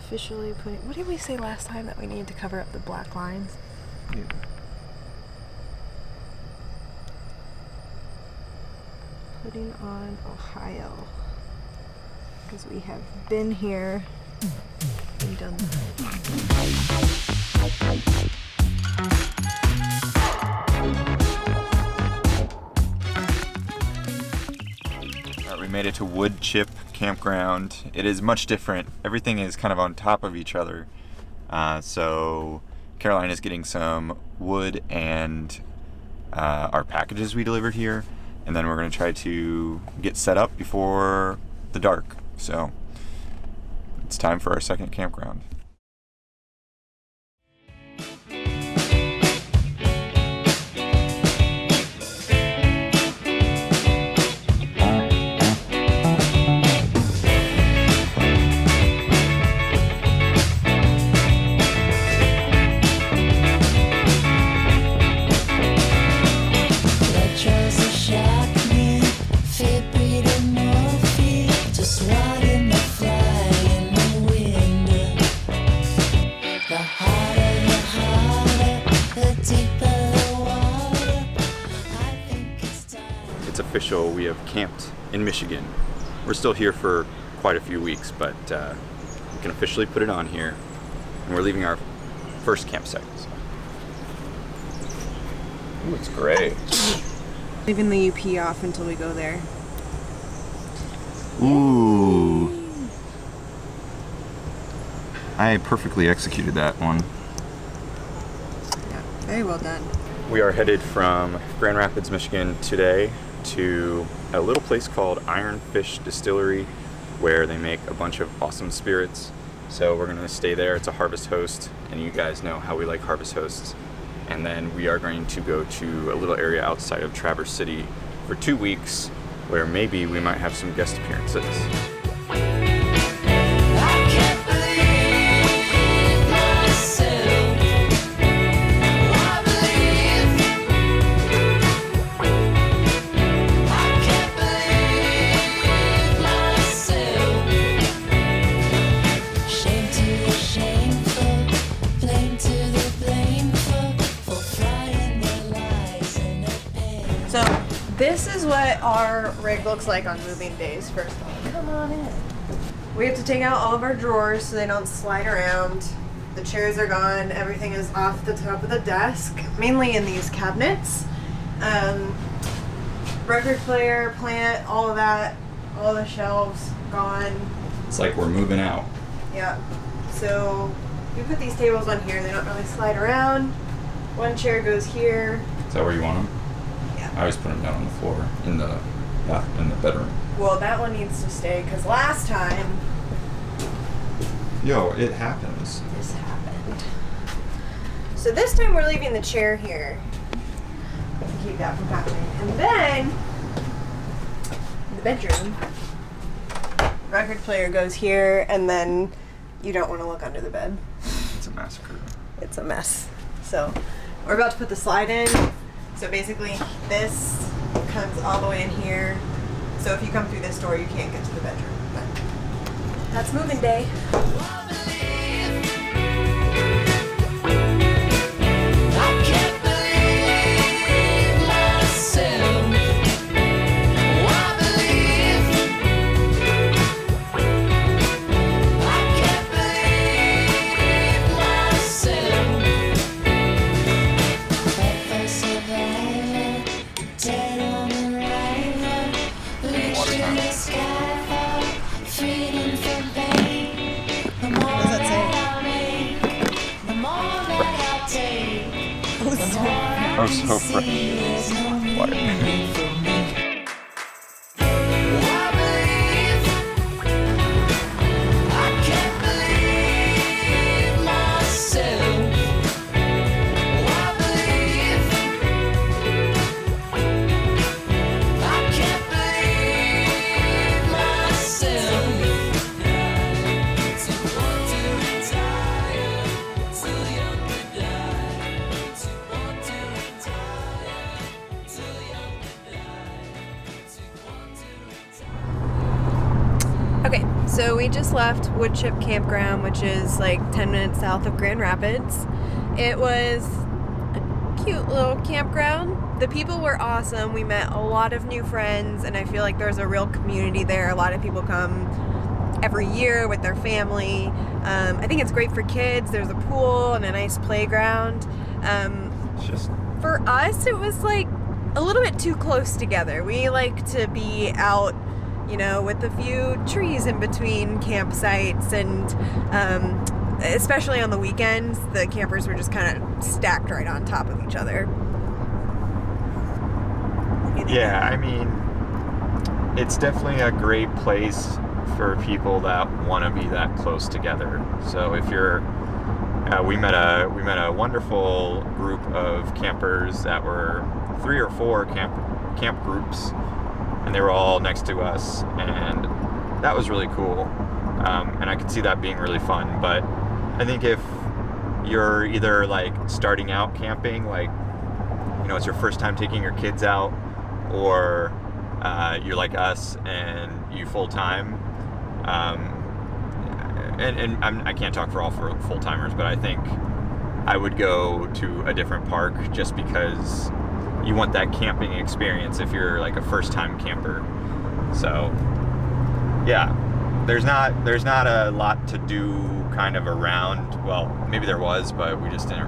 officially putting... What did we say last time that we need to cover up the black lines? Yeah. Putting on Ohio. Because we have been here and done that. We made it to Wood Chip Campground. It is much different. Everything is kind of on top of each other. So Caroline is getting some wood and our packages we delivered here. And then we're going to try to get set up before the dark. So it's time for our second campground. Official, we have camped in Michigan. We're still here for quite a few weeks, but we can officially put it on here, and we're leaving our first campsite. So. Ooh, it's gray. Leaving the UP off until we go there. Ooh. I perfectly executed that one. Yeah, very well done. We are headed from Grand Rapids, Michigan today to a little place called Iron Fish Distillery, where they make a bunch of awesome spirits. So we're gonna stay there. It's a Harvest Host, and you guys know how we like Harvest Hosts. And then we are going to go to a little area outside of Traverse City for 2 weeks, where maybe we might have some guest appearances. So this is what our rig looks like on moving days. First of all, come on in. We have to take out all of our drawers so they don't slide around. The chairs are gone. Everything is off the top of the desk, mainly in these cabinets. Record player, plant, all of that, all the shelves gone. It's like we're moving out. Yeah. So we put these tables on here. They don't really slide around. One chair goes here. Is that where you want them? I always put them down on the floor in the bedroom. Well, that one needs to stay because last time. Yo, it happens. This happened. So this time we're leaving the chair here to keep that from happening. And then the bedroom, record player goes here, and then you don't want to look under the bed. It's a massacre. It's a mess. So we're about to put the slide in. So basically this comes all the way in here. So if you come through this door, you can't get to the bedroom. But that's moving day. Oh, so fresh. Water. Okay, so we just left Woodchip Campground, which is like 10 minutes south of Grand Rapids. It was a cute little campground. The people were awesome. We met a lot of new friends, and I feel like there's a real community there. A lot of people come every year with their family. I think it's great for kids. There's a pool and a nice playground. For us, it was like a little bit too close together. We like to be out, you know, with a few trees in between campsites, and especially on the weekends, the campers were just kind of stacked right on top of each other. Yeah, I mean, it's definitely a great place for people that want to be that close together. So if you're, we met a wonderful group of campers that were 3 or 4 camp groups, and they were all next to us, and that was really cool. And I could see that being really fun. But I think if you're either like starting out camping, like, you know, it's your first time taking your kids out, or you're like us and you full time, and I can't talk for all full timers, but I think I would go to a different park just because you want that camping experience if you're like a first time camper. So yeah, there's not a lot to do kind of around. Well, maybe there was, but we just didn't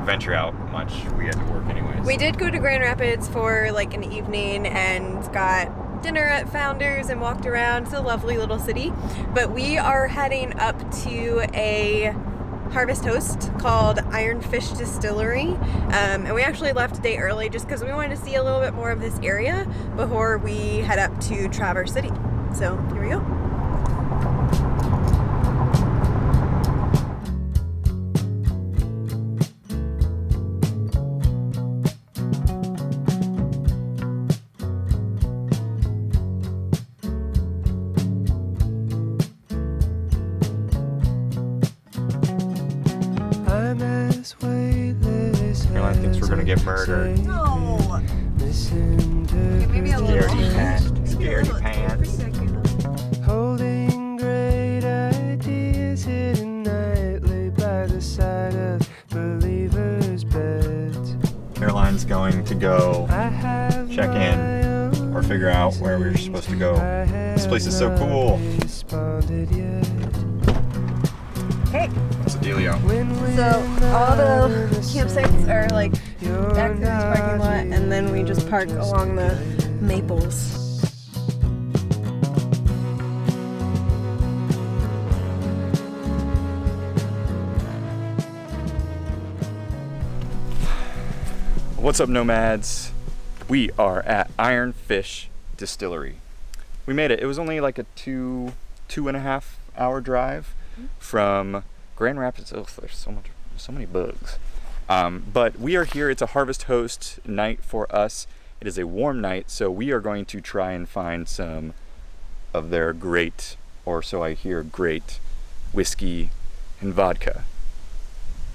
venture out much. We had to work anyways. We did go to Grand Rapids for like an evening and got dinner at Founders and walked around. It's a lovely little city. But we are heading up to a harvest host called Iron Fish Distillery. And we actually left a day early just because we wanted to see a little bit more of this area before we head up to Traverse City. So here we go. Caroline thinks we're gonna get murdered. No. Okay, maybe a little. Scaredy pants. Holding great ideas hidden nightly by the side of believers' beds. Caroline's going to go check in or figure out where we're supposed to go. This place is so cool. Hey. What's the dealio? So all the campsites are like back in this parking lot, and then we just park along the maples. What's up, nomads? We are at Iron Fish Distillery. We made it. It was only like a 2.5 hour drive from Grand Rapids. Oh, there's so many bugs. But we are here. It's a harvest host night for us. It is a warm night, so we are going to try and find some of their great, or so I hear, great whiskey and vodka.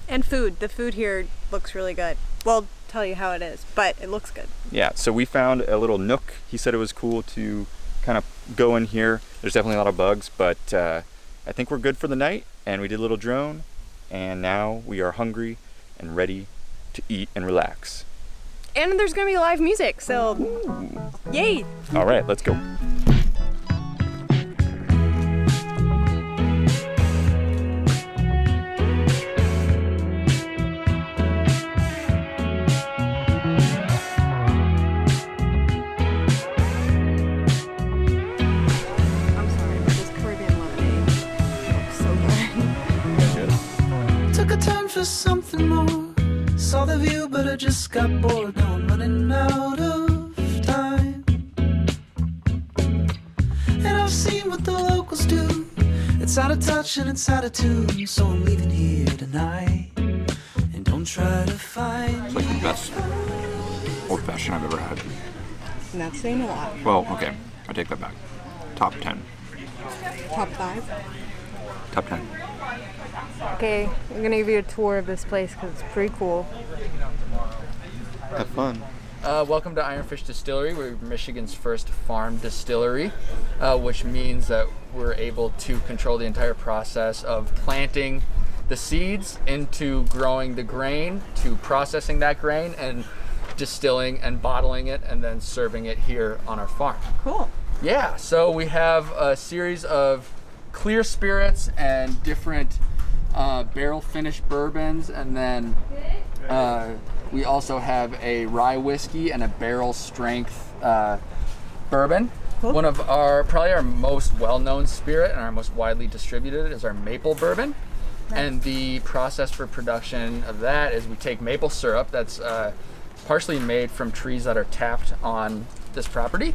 And food. The food here looks really good. Well, tell you how it is, but it looks good. Yeah, so we found a little nook. He said it was cool to kind of go in here. There's definitely a lot of bugs, but I think we're good for the night. And we did a little drone, and now we are hungry and ready to eat and relax. And there's gonna be live music, so yay! All right, let's go. For something more, saw the view, but I just got bored. Now I'm running out of time, and I've seen what the locals do. It's out of touch and it's out of tune, so I'm leaving here tonight. And don't try to find It's like the best old-fashioned I've ever had. And that's saying a lot. Well, okay, I take that back. Top 10. Top 5? Top 10. Okay, I'm gonna give you a tour of this place because it's pretty cool. Have fun. Welcome to Iron Fish Distillery. We're Michigan's first farm distillery, which means that we're able to control the entire process of planting the seeds into growing the grain, to processing that grain, and distilling and bottling it, and then serving it here on our farm. Cool. Yeah, so we have a series of clear spirits and different barrel finished bourbons, and then we also have a rye whiskey and a barrel strength bourbon. Cool. One of probably our most well-known spirit and our most widely distributed is our maple bourbon. Nice. And the process for production of that is we take maple syrup that's partially made from trees that are tapped on this property,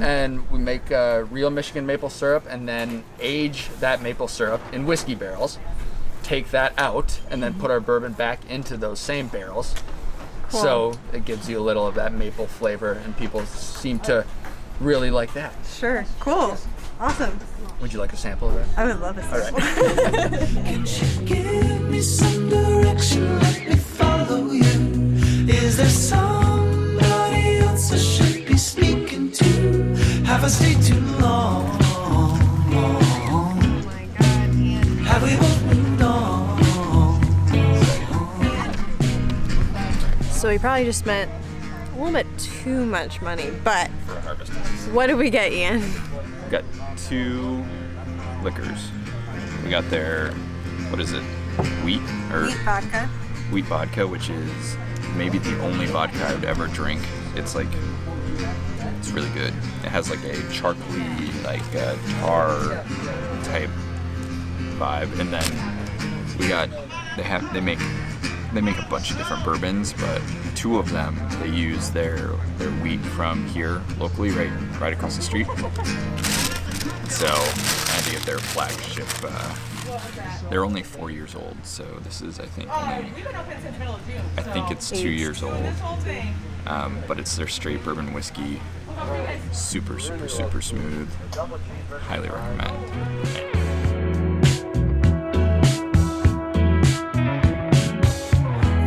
and we make real Michigan maple syrup, and then age that maple syrup in whiskey barrels, take that out, and then put our bourbon back into those same barrels. Cool. So it gives you a little of that maple flavor, and people seem to really like that. Sure. Cool. Awesome. Would you like a sample of that? I would love a sample. Can you give me some direction? Let me follow you. Is there somebody else I should be speaking to? Have I stayed too long? Oh my God, Ian. Have we both moved on? So we probably just spent a little bit too much money, but For a harvest. what did we get, Ian? We got 2 liquors. We got their, what is it? Wheat vodka. wheat vodka, which is maybe the only vodka I would ever drink. It's really good. It has like a charcoaly, like tar type vibe. And then we got, they make a bunch of different bourbons, but 2 of them, they use their wheat from here locally, right across the street. So I had to get their flagship. They're only 4 years old, so this is, I think it's 2 years old. But it's their straight bourbon whiskey. Super, super, super smooth. Highly recommend.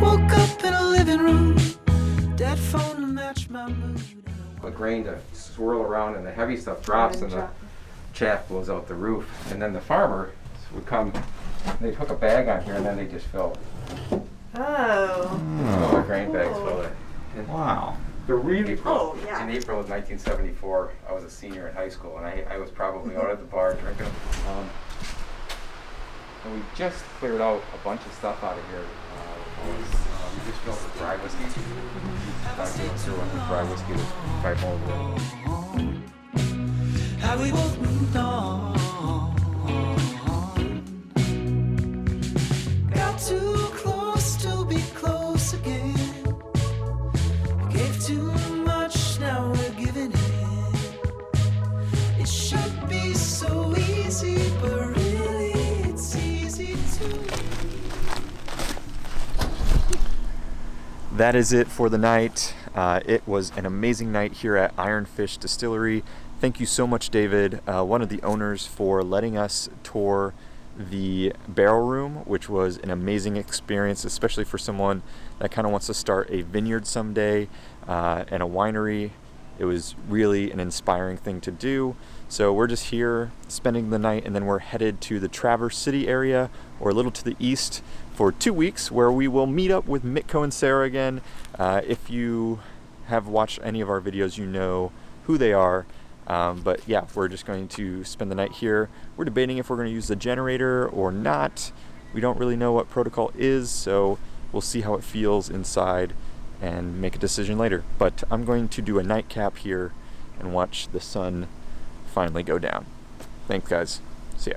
Woke up in a living room, dead phone to match my mood. The grain to swirl around and the heavy stuff drops and the chaff blows out the roof. And then the farmer would come, they'd hook a bag on here and then they just fill Oh. the grain bags full of it. And Wow. they're really Oh, yeah. In April of 1974, I was a senior in high school and I was probably out at the bar drinking. And we just cleared out a bunch of stuff out of here. We just filled with dry whiskey. 5 gallons through one with dry whiskey with 5 more wood. Have we both moved on? Got too close to be close again. We gave too much, now we're giving in. It should be so easy, but really it's easy to. That is it for the night. It was an amazing night here at Iron Fish Distillery. Thank you so much, David, one of the owners, for letting us tour the barrel room, which was an amazing experience, especially for someone that kind of wants to start a vineyard someday and a winery. It was really an inspiring thing to do. So we're just here spending the night, and then we're headed to the Traverse City area, or a little to the east, for 2 weeks, where we will meet up with Mitko and Sarah again. If you have watched any of our videos, you know who they are. But yeah, we're just going to spend the night here. We're debating if we're going to use the generator or not. We don't really know what protocol is, so we'll see how it feels inside and make a decision later. But I'm going to do a nightcap here and watch the sun finally go down. Thanks, guys. See ya.